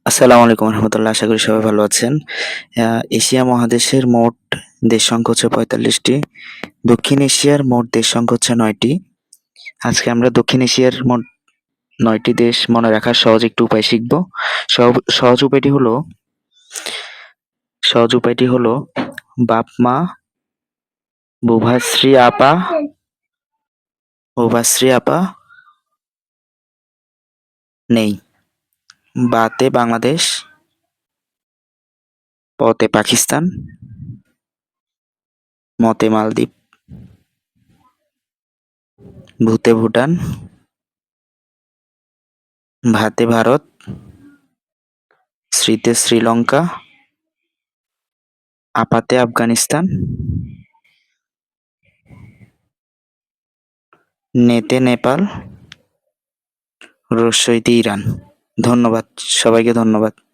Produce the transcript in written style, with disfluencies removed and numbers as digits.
আসসালামু আলাইকুম রহমতুল্লাহ। আশা করি সবাই ভালো আছেন। এশিয়া মহাদেশের মোট দেশ সংখ্যা হচ্ছে ৪৫টি। দক্ষিণ এশিয়ার মোট দেশ সংখ্যা হচ্ছে ৯টি। আজকে আমরা দক্ষিণ এশিয়ার মোট ৯টি দেশ মনে রাখার সহজ একটু উপায় শিখব। সহজ উপায়টি হলো বাপ-মা, বুভাশ্রী আপা নেই। বাতে বাংলাদেশ, পতে পাকিস্তান, মতে মালদ্বীপ, ভুতে ভুটান, ভাতে ভারত, শ্রীতে শ্রীলঙ্কা, আপাতে আফগানিস্তান, নেতে নেপাল, রস্বইতে ইরান। ধন্যবাদ। সবাইকে ধন্যবাদ।